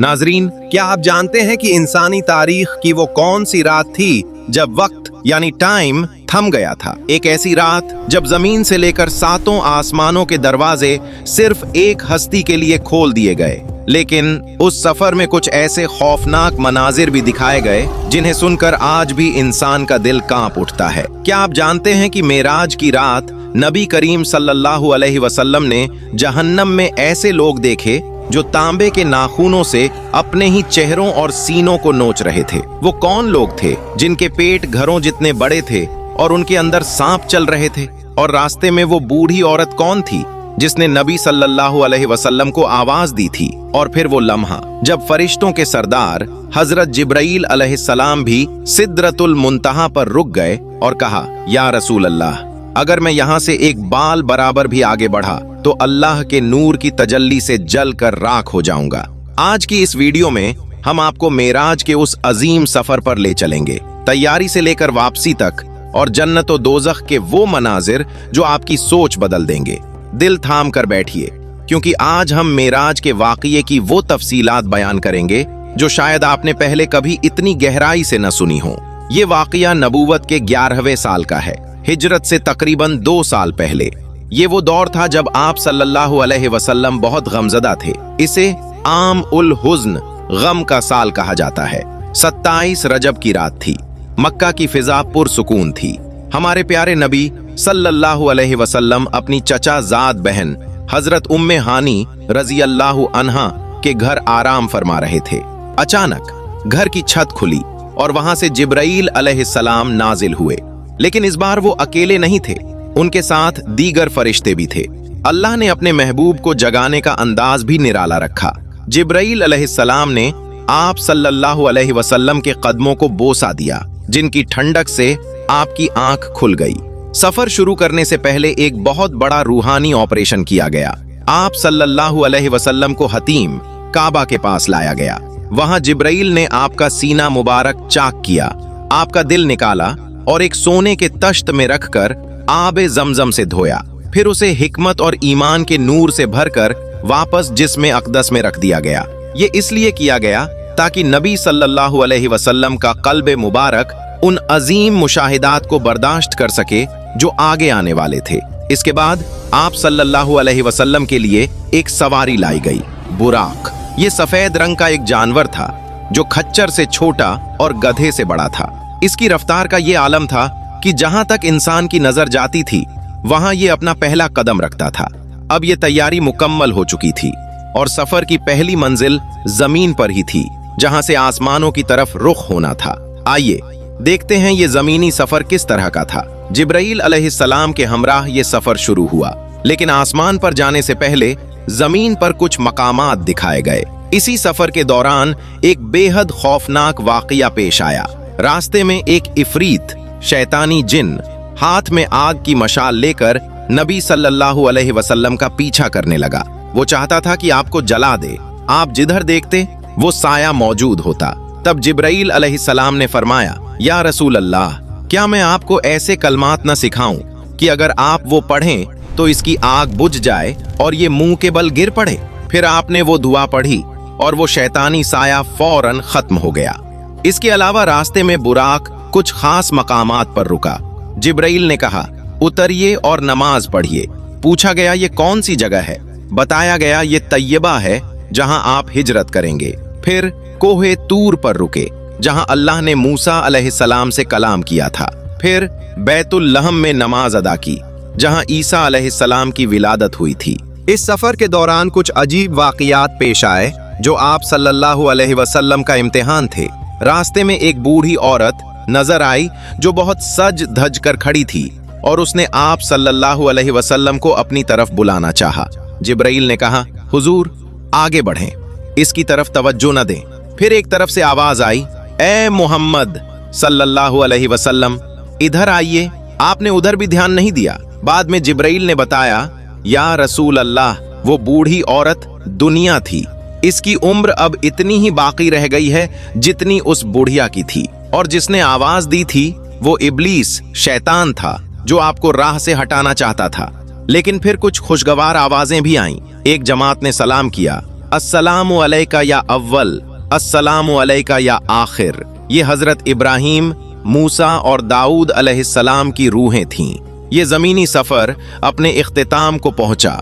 नाजरीन, क्या आप जानते हैं कि इंसानी तारीख की वो कौन सी रात थी जब वक्त यानी टाइम थम गया था? एक ऐसी रात जब जमीन से लेकर सातों आसमानों के दरवाजे सिर्फ एक हस्ती के लिए खोल दिए गए। लेकिन उस सफर में कुछ ऐसे खौफनाक मनाजिर भी दिखाए गए जिन्हें सुनकर आज भी इंसान का दिल कांप उठता है। क्या आप जानते हैं कि मेराज की रात नबी करीम सल्लल्लाहु अलैहि वसल्लम ने जहन्नम में ऐसे लोग देखे जो तांबे के नाखूनों से अपने ही चेहरों और सीनों को नोच रहे थे? वो कौन लोग थे जिनके पेट घरों जितने बड़े थे और उनके अंदर सांप चल रहे थे? और रास्ते में वो बूढ़ी औरत कौन थी जिसने नबी सल्लल्लाहु अलैहि वसल्लम को आवाज दी थी? और फिर वो लम्हा जब फरिश्तों के सरदार हजरत जिब्राईल अलैहिस्सलाम भी सिदरतुल मुंतहा पर रुक गए और कहा, या रसूल अल्लाह, अगर मैं यहाँ से एक बाल बराबर भी आगे बढ़ा तो अल्लाह के नूर की तजल्ली से जल कर राख हो जाऊंगा। आज की इस वीडियो में हम आपको मेराज के उस अजीम सफर पर ले चलेंगे, तैयारी से लेकर वापसी तक, और जन्नत और दोज़ख के वो मनाजिर जो आपकी सोच बदल देंगे। दिल थाम कर बैठिए, क्योंकि आज हम मेराज के वाक़ये की वो तफसीलात बयान करेंगे जो शायद आपने पहले कभी इतनी गहराई से न सुनी हो। ये वाक़या नबूवत के 11वें साल का है, हिजरत से तकरीबन 2 साल पहले। ये वो दौर था जब आप सल्लल्लाहु अलैहि वसल्लम बहुत गमज़दा थे। इसे आम उल हुज़्न, गम का साल कहा जाता है। 27 रजब की रात थी। मक्का की फिजा पुरसुकून थी। हमारे प्यारे नबी सल्लल्लाहु अलैहि वसल्लम अपनी चचा ज़ाद बहन हजरत उम्मे हानी रज़ी अल्लाहु अन्हा के घर आराम फरमा रहे थे। अचानक घर की छत खुली और वहां से जिब्राईल अलैहिस्सलाम नाजिल हुए। लेकिन इस बार वो अकेले नहीं थे, उनके साथ दीगर फरिश्ते भी थे। अल्लाह ने अपने महबूब को जगाने का अंदाज भी निराला रखा। जिब्राईल अलैहिस्सलाम ने आप सल्लल्लाहु अलैहि वसल्लम के कदमों को बोसा दिया, जिनकी ठंडक से आपकी आंख खुल गई। सफर शुरू करने से पहले एक बहुत बड़ा रूहानी ऑपरेशन किया गया। आप सल्लल्लाहु अलैहि वसल्लम को हतीम काबा के पास लाया गया। वहां जिब्राईल ने आपका सीना मुबारक चाक किया, आपका दिल निकाला और एक सोने के तश्त में रखकर आबे ज़मज़म से धोया। फिर उसे हिकमत और ईमान के नूर से भरकर वापस जिस्म अक़दस में रख दिया गया। ये इसलिए किया गया ताकि नबी सल्लल्लाहु अलैहि वसल्लम का क़ल्ब मुबारक उन अजीम मुशाहिदात को बर्दाश्त कर सके जो आगे आने वाले थे। इसके बाद आप सल्लल्लाहु अलैहि वसल्लम के लिए एक सवारी लाई गई, बुराक। ये सफेद रंग का एक जानवर था जो खच्चर से छोटा और गधे से बड़ा था। इसकी रफ्तार का ये आलम था कि जहां तक इंसान की नजर जाती थी वहां ये अपना पहला कदम रखता था। अब ये तैयारी मुकम्मल हो चुकी थी और सफर की पहली मंजिल जमीन पर ही थी, जहां से आसमानों की तरफ रुख होना था। आइए देखते हैं ये जमीनी सफर किस तरह का था। जिब्राईल अलैहिस्सलाम के हमराह ये सफर शुरू हुआ, लेकिन आसमान पर जाने से पहले जमीन पर कुछ मकामात दिखाए गए। इसी सफर के दौरान एक बेहद खौफनाक वाकया पेश आया। रास्ते में एक इफरीत शैतानी जिन हाथ में आग की मशाल लेकर नबी सल्लल्लाहु अलैहि वसल्लम का पीछा करने लगा। वो चाहता था कि आपको जला दे। आप जिधर देखते वो साया मौजूद होता। तब जिब्राईल अलैहिस्सलाम ने फरमाया, या रसूल अल्लाह, क्या मैं आपको ऐसे कलमात न सिखाऊं कि अगर आप वो पढ़ें तो इसकी आग बुझ जाए और ये मुंह के बल गिर पड़े? फिर आपने वो दुआ पढ़ी और वो शैतानी साया फौरन खत्म हो गया। इसके अलावा रास्ते में बुराक कुछ खास मकामात पर रुका। जिब्राईल ने कहा, उतरिए और नमाज पढ़िए। पूछा गया, ये कौन सी जगह है? बताया गया, ये तैयबा है जहां आप हिजरत करेंगे। फिर कोहे तूर पर रुके, जहां अल्लाह ने मूसा अलैहिस्सलाम से कलाम किया था। फिर बैतुल लहम में नमाज अदा की, जहां ईसा अलैहिस्सलाम की विलादत हुई थी। इस सफर के दौरान कुछ अजीब वाकयात पेश आए जो आप सल्लल्लाहु अलैहि वसल्लम का इम्तिहान थे। रास्ते में एक बूढ़ी औरत नजर आई जो बहुत सज धज कर खड़ी थी और उसने आप सल्लल्लाहु अलैहि वसल्लम को अपनी तरफ बुलाना चाहा। जिब्राईल ने कहा, हुजूर आगे बढ़ें, इसकी तरफ तवज्जो न दें। फिर एक तरफ से आवाज आई, ए मोहम्मद सल्लल्लाहु अलैहि वसल्लम, इधर आइए। आपने उधर भी ध्यान नहीं दिया। बाद में जिब्राईल ने बताया, या रसूल अल्लाह, वो बूढ़ी औरत दुनिया थी। इसकी उम्र अब इतनी ही बाकी रह गई है जितनी उस बुढ़िया की थी, और जिसने आवाज दी थी वो इब्लीस शैतान था जो आपको राह से हटाना चाहता था। लेकिन फिर कुछ खुशगवार आवाजें भी आईं। एक जमात ने सलाम किया, अस्सलामु अलैका या अव्वल, अस्सलामु अलैका या आखिर। ये हजरत इब्राहीम, मूसा और दाऊद अलैहिस्सलाम की रूहें थीं। ये जमीनी सफर अपने इख्तिताम को पहुंचा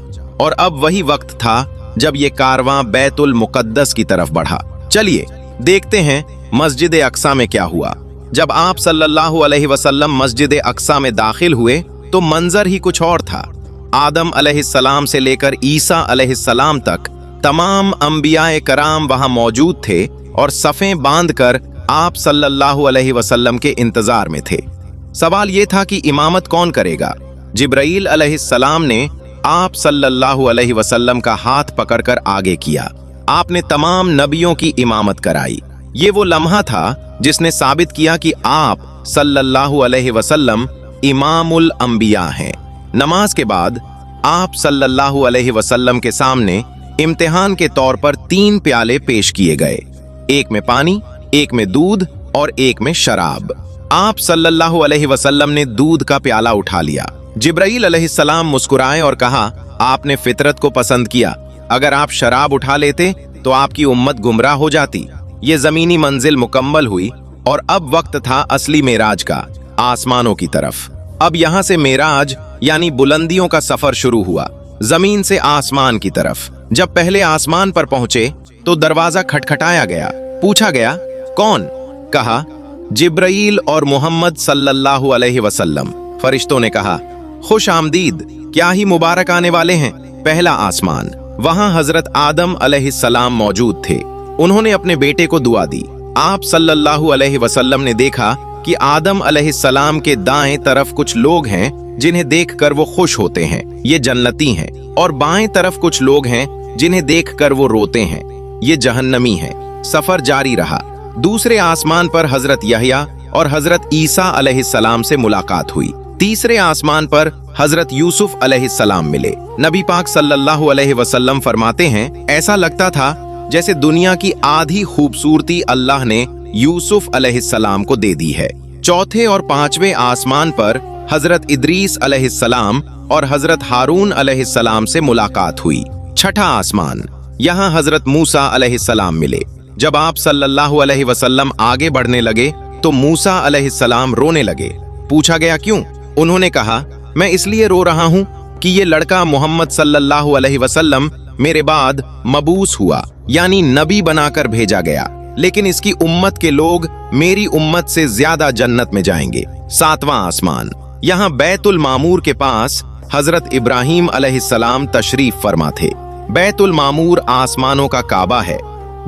और अब वही वक्त था जब ये कारवां बैतुल मुकद्दस की तरफ बढ़ा। चलिए देखते हैं मस्जिद अक्सा में क्या हुआ। जब आप सल्लल्लाहु अलैहि वसल्लम मस्जिद अक्सा में दाखिल हुए तो मंजर ही कुछ और था। आदम अलैहिस्सलाम से लेकर ईसा अलैहिस्सलाम तक तमाम अंबियाए कराम वहां मौजूद थे और सफ़ें बांधकर आप सल्लल्लाहु अलैहि वसल्लम के इंतजार में थे। सवाल ये था कि इमामत कौन करेगा। जिब्राईल अलैहिस्सलाम ने आप सल्लल्लाहु अलैहि वसल्लम का हाथ पकड़कर आगे किया। आपने तमाम नबियों की इमामत कराई। ये वो लम्हा था जिसने साबित किया कि आप सल्लल्लाहु अलैहि वसल्लम इमामुल अंबिया हैं। नमाज के बाद आप सल्लल्लाहु अलैहि वसल्लम के सामने इम्तिहान के तौर पर 3 प्याले पेश किए गए, एक में पानी, एक में दूध और एक में शराब। आप सल्लल्लाहु अलैहि वसल्लम ने दूध का प्याला उठा लिया। जिब्राईल अलैहिस्सलाम मुस्कुराए और कहा, आपने फितरत को पसंद किया। अगर आप शराब उठा लेते तो आपकी उम्मत गुमराह हो जाती। ये जमीनी मंजिल मुकम्मल हुई और अब वक्त था असली मेराज का, आसमानों की तरफ। अब यहाँ से मेराज यानी बुलंदियों का सफर शुरू हुआ, जमीन से आसमान की तरफ। जब पहले आसमान पर पहुंचे तो दरवाजा खटखटाया गया। पूछा गया, कौन? कहा, जिब्राईल और मोहम्मद सल्लल्लाहु अलैहि वसल्लम। फरिश्तों ने कहा, खुश आमदीद, क्या ही मुबारक आने वाले हैं। पहला आसमान, वहां हजरत आदम अलैहिस्सलाम मौजूद थे। उन्होंने अपने बेटे को दुआ दी। आप सल्लल्लाहु अलैहि वसल्लम ने देखा कि आदम अलैहिस्सलाम के दाएं तरफ कुछ लोग हैं जिन्हें देखकर वो खुश होते हैं, ये जन्नती हैं, और बाएं तरफ कुछ लोग हैं जिन्हें देखकर वो रोते हैं, ये जहन्नमी हैं। सफर जारी रहा। दूसरे आसमान पर हजरत यहया और हजरत ईसा अलैहिस्सलाम से मुलाकात हुई। तीसरे आसमान पर हजरत यूसुफ अलैहिस्सलाम मिले। नबी पाक सल्लल्लाहु अलैहि वसल्लम फरमाते हैं, ऐसा लगता था जैसे दुनिया की आधी खूबसूरती अल्लाह ने यूसुफ अलैहिस्सलाम को दे दी है। चौथे और पांचवें आसमान पर हजरत इदरीस अलैहिस्सलाम और हजरत हारून अलैहिस्सलाम से मुलाकात हुई। छठा आसमान, यहाँ हजरत मूसा अलैहिस्सलाम मिले। जब आप सल्लल्लाहु अलैहि वसल्लम आगे बढ़ने लगे तो मूसा अलैहिस्सलाम रोने लगे। पूछा गया, क्यों? उन्होंने कहा, मैं इसलिए रो रहा हूँ कि ये लड़का मोहम्मद सल्लल्लाहु अलैहि वसल्लम मेरे बाद मबूस हुआ, यानी नबी बनाकर भेजा गया, लेकिन इसकी उम्मत के लोग मेरी उम्मत से ज्यादा जन्नत में जाएंगे। सातवां आसमान, यहाँ बैतुल मामूर के पास हजरत इब्राहीम अलैहिस्सलाम तशरीफ फरमा थे। बैतुल मामूर आसमानों का काबा है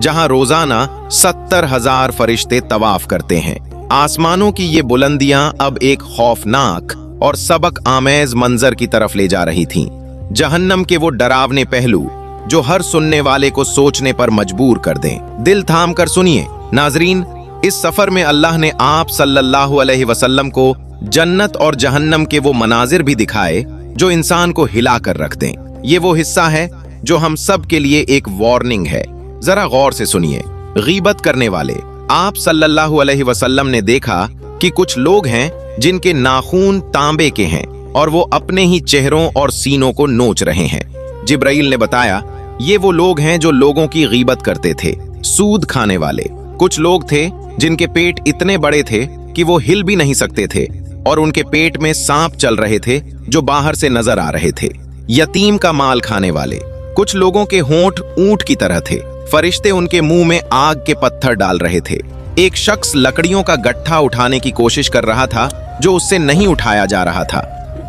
जहाँ रोजाना 70,000 फरिश्ते तवाफ करते हैं। आसमानों की ये बुलंदियां अब एक खौफनाक और सबक आमेज मंजर की तरफ ले जा रही थीं। जहन्नम के वो डरावने पहलू जो हर सुनने वाले को सोचने पर मजबूर कर दें। दिल थाम कर सुनिए नाजरीन, इस सफर में अल्लाह ने आप सल्लल्लाहु अलैहि वसल्लम को जन्नत और जहन्नम के वो मनाजिर भी दिखाए जो इंसान को हिला कर रख दें। ये वो हिस्सा है जो हम सब के लिए एक वार्निंग है। जरा गौर से सुनिए। गीबत करने वाले, आप सल्लल्लाहु अलैहि वसल्लम ने देखा कि कुछ लोग हैं जिनके नाखून तांबे के हैं और वो अपने ही चेहरों और सीनों को नोच रहे हैं। जिब्राईल ने बताया, ये वो लोग हैं जो लोगों की गीबत करते थे। सूद खाने वाले, कुछ लोग थे जिनके पेट इतने बड़े थे कि वो हिल भी नहीं सकते थे और उनके पेट में सांप चल रहे थे जो बाहर से नजर आ रहे थे। यतीम का माल खाने वाले, कुछ लोगों के होंठ ऊंट की तरह थे, फरिश्ते उनके मुंह में आग के पत्थर डाल रहे थे। एक शख्स लकड़ियों का गट्ठा उठाने की कोशिश कर रहा था जो उससे नहीं उठाया जा रहा था,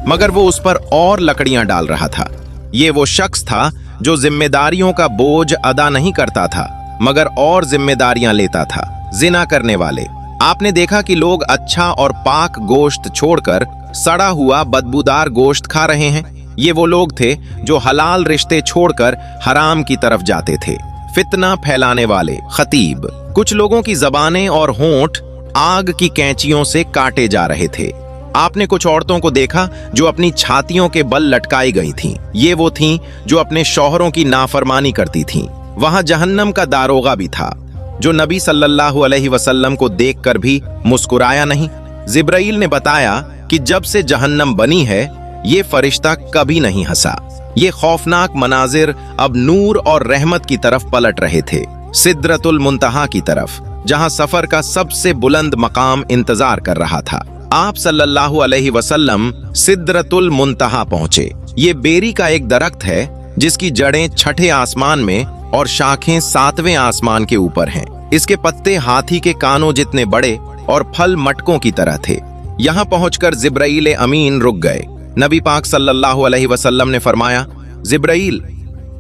मगर वो उस पर और लकड़ियां डाल रहा था। ये वो शख्स था जो जिम्मेदारियों का बोझ अदा नहीं करता था मगर और जिम्मेदारियां लेता था। जिना करने वाले, आपने देखा कि लोग अच्छा और पाक गोश्त छोड़कर सड़ा हुआ बदबूदार गोश्त खा रहे हैं। ये वो लोग थे जो हलाल रिश्ते छोड़कर हराम की तरफ जाते थे। फितना फैलाने वाले, खतीब, कुछ लोगों की जबानें और होंठ आग की कैंचियों से काटे जा रहे थे। आपने कुछ औरतों को देखा जो अपनी छातियों के बल लटकाई गई थीं। ये वो थीं जो अपने शौहरों की नाफरमानी करती थीं। वहां जहन्नम का दारोगा भी था जो नबी सल्लल्लाहु अलैहि वसल्लम को देखकर भी मुस्कुराया नहीं। जिब्राईल ने बताया कि जब से जहन्नम बनी है ये फरिश्ता कभी नहीं हंसा। ये खौफनाक मनाजिर अब नूर और रहमत की तरफ पलट रहे थे, सिदरतुल मुंतहा की तरफ, जहां सफर का सबसे बुलंद मकाम इंतजार कर रहा था। आप सल्लल्लाहु अलैहि वसल्लम सिदरतुल मुंतहा पहुंचे। ये बेरी का एक दरख्त है जिसकी जड़ें छठे आसमान में और शाखें सातवें आसमान के ऊपर हैं। इसके पत्ते हाथी के कानों जितने बड़े और फल मटकों की तरह थे। यहाँ पहुंचकर जिब्राईल अमीन रुक गए। नबी पाक सल्लल्लाहु अलैहि वसल्लम ने फरमाया, जिब्राईल,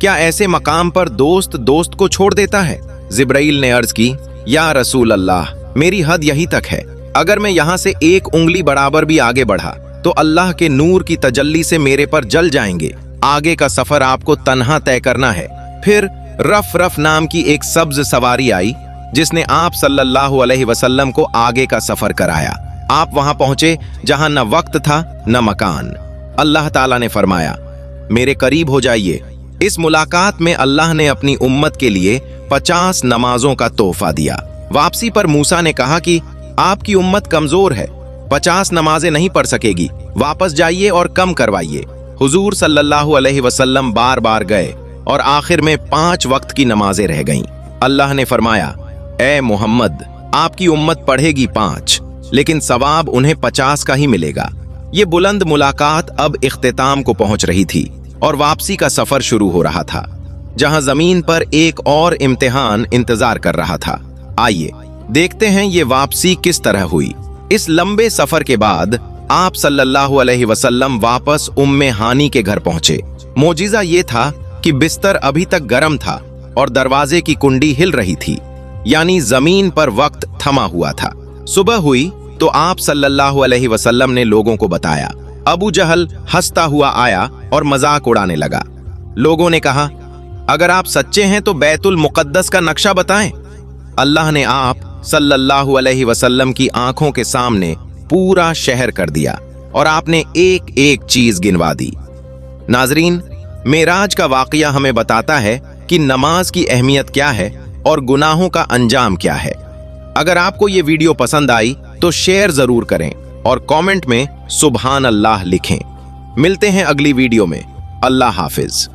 क्या ऐसे मकाम पर दोस्त दोस्त को छोड़ देता है? जिब्राईल ने अर्ज की, या रसूल अल्लाह, मेरी हद यही तक है। अगर मैं यहाँ से एक उंगली बराबर भी आगे बढ़ा तो अल्लाह के नूर की तजल्ली से मेरे पर जल जाएंगे। आगे का सफर आपको तन्हा तय करना है। फिर रफ रफ नाम की एक सब्ज सवारी आई जिसने आप सल्लल्लाहु अलैहि वसल्लम को आगे का सफर कराया। आप वहां पहुंचे जहां न वक्त था न मकान। अल्लाह ताला ने फरमाया, मेरे करीब हो जाइए। इस मुलाकात में अल्लाह ने अपनी उम्मत के लिए 50 नमाजों का तोहफा दिया। वापसी पर मूसा ने कहा कि आपकी उम्मत कमजोर है, 50 नमाजें नहीं पढ़ सकेगी, वापस जाइए और कम करवाइए। हुजूर सल्लल्लाहु अलैहि वसल्लम बार बार गए और आखिर में 5 वक्त की नमाजें रह गईं। अल्लाह ने फरमाया, ए मोहम्मद, आपकी उम्मत पढ़ेगी 5, लेकिन सवाब उन्हें 50 का ही मिलेगा। ये बुलंद मुलाकात अब इख्तिताम को पहुंच रही थी और वापसी का सफर शुरू हो रहा था, जहां जमीन पर एक और इम्तिहान इंतजार कर रहा था। आइए देखते हैं ये वापसी किस तरह हुई। इस लंबे सफर के बाद आप सल्लल्लाहु अलैहि वसल्लम वापस उम्मे हानी के घर पहुंचे। मोजिजा ये था कि बिस्तर अभी तक गर्म था और दरवाजे की कुंडी हिल रही थी, यानी जमीन पर वक्त थमा हुआ था। सुबह हुई तो आप सल्लल्लाहु अलैहि वसल्लम ने लोगों को बताया। अबू जहल हंसता हुआ आया और मजाक उड़ाने लगा। लोगों ने कहा, अगर आप सच्चे हैं तो बैतुल मुकद्दस का नक्शा बताएं। अल्लाह ने आप सल्लल्लाहु अलैहि वसल्लम की आंखों के सामने पूरा शहर कर दिया और आपने एक एक चीज गिनवा दी। नाजरीन, मेराज का वाकया हमें बताता है कि नमाज की अहमियत क्या है और गुनाहों का अंजाम क्या है। अगर आपको ये वीडियो पसंद आई तो शेयर जरूर करें और कमेंट में सुभान अल्लाह लिखें। मिलते हैं अगली वीडियो में। अल्लाह हाफिज।